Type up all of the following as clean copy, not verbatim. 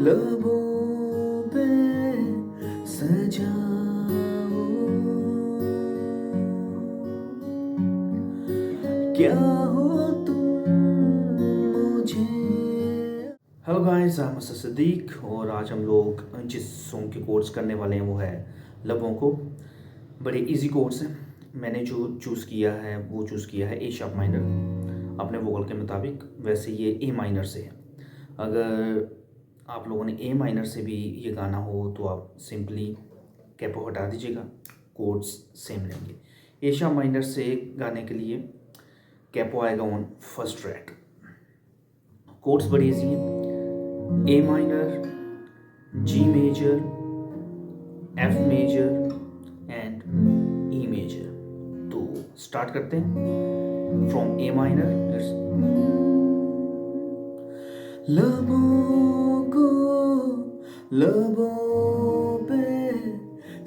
लबों पे सजाओ, क्या हो तुम मुझे। हेलो गाइस, मैं मिस्टर सिद्दीक और आज हम लोग जिस सॉन्ग के कोर्स करने वाले हैं वो है लबों को। बड़े इजी कोर्स हैं। मैंने जो चूज़ किया है वो चूज़ किया है ए शार्प माइनर अपने वोकल के मुताबिक। वैसे ये ए माइनर से है। अगर आप लोगों ने ए माइनर से भी ये गाना हो तो आप सिंपली कैपो हटा दीजिएगा, कोर्ड्स सेम लेंगे। ए शार्प माइनर से गाने के लिए कैपो आएगा ऑन फर्स्ट ट्रैक। कोर्ड्स बड़ी इजी हैं। A minor, G major, F major and E major. तो स्टार्ट करते हैं फ्रॉम ए माइनर। लबों को लबों पे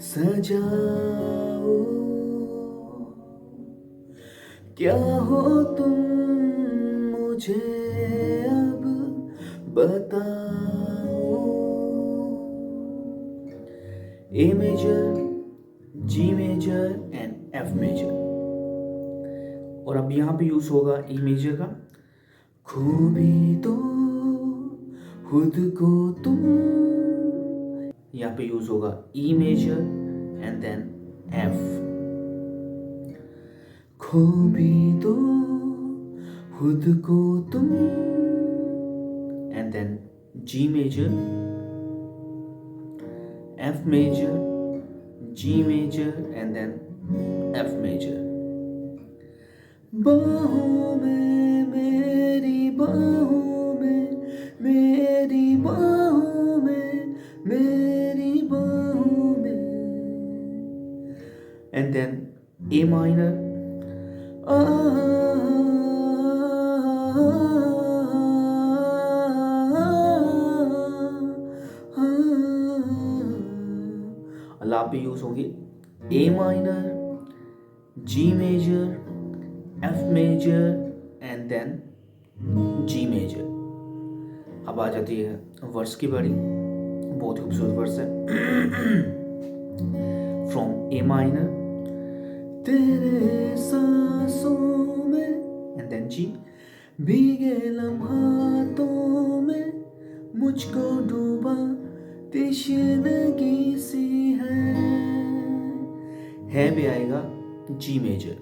सजाओ, क्या हो तुम मुझे अब बताओ। A major, G major and F major. और अब यहाँ पे यूज होगा ई मेजर का। खूबी तो खुद को तुम, यहाँ पे यूज होगा E major and then F. खूबी तो खुद को तुम and then G major, F major, G major and then F major. बाहों में मेरी बाहों में, मेरी बाहों में, मेरी बाहों में एंड देन ए माइनर। अल्लाह पे यूज होगी A minor, G major, F major and then G major. अब आ जाती है वर्स की बारी। बहुत ही खूबसूरत वर्स है। फ्रॉम ए माइनर, तेरे सांसों में एंड देन जी। भीगे लम्हातों में मुझको डूबा तिश्नगी सी है भी आएगा जी मेजर।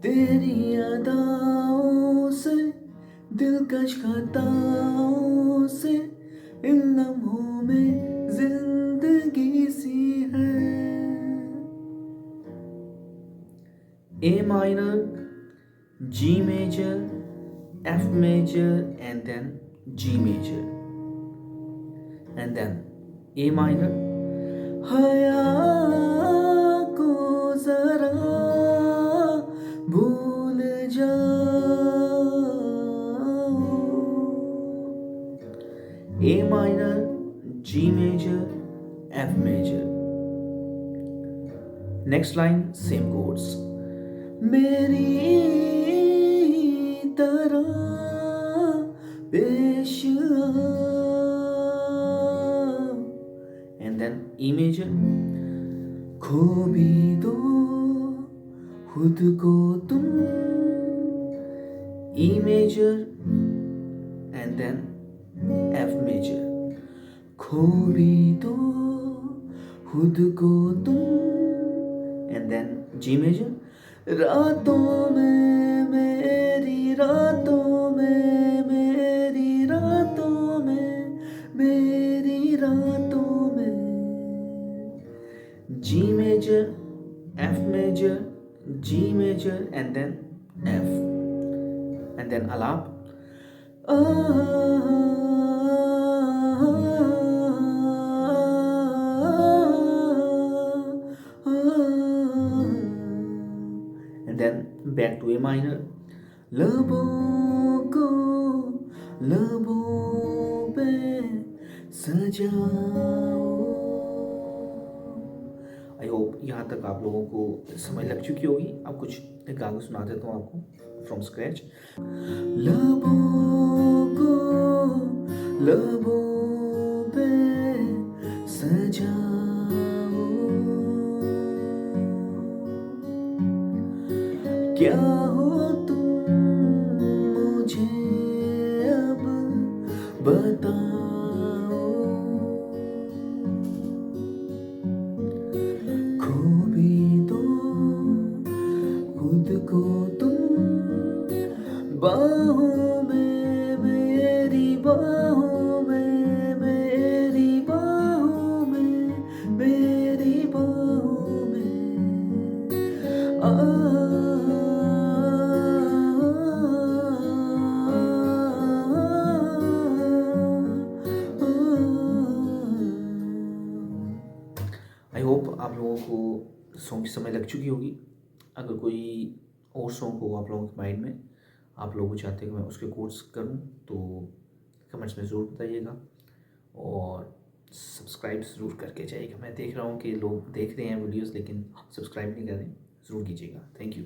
तेरी अदाओं से, दिलकश खताओं से, इन लम्हों में जिंदगी सी है। A minor, G major, F major and then G major and then A minor. हया को जरा भूल जाओ, A minor, G major, F major. Next line same chords. मेरी तरह पेश एंड देन ई मेजर। खो भी दो खुद को तुम, E major and then F major. खो भी दो खुद को तुम एंड देन जी मेजर। रातों में मेरी रातों में, मेरी रातों में, मेरी रातों में G major, F major, G major and then F and then alap. And then back to A minor. लबों को लबों पे सजाओ। आई होप यहाँ तक आप लोगों को समझ लग चुकी होगी। अब कुछ एक गाना सुना देता हूँ आपको फ्रॉम स्क्रैच। लबों को लबों बताओ, खो भी दो खुद को तुम बाहों में, मेरी बाहों में, मेरी बाहों में, मेरी बाहों में आई होप आप लोगों को सॉन्ग की समय लग चुकी होगी। अगर कोई और सॉन्ग हो आप लोगों के माइंड में, आप लोग चाहते हैं कि मैं उसके कोर्स करूं, तो कमेंट्स में ज़रूर बताइएगा और सब्सक्राइब ज़रूर करके जाइएगा। मैं देख रहा हूं कि लोग देख रहे हैं वीडियोस लेकिन सब्सक्राइब नहीं कर रहे, ज़रूर कीजिएगा। Thank you.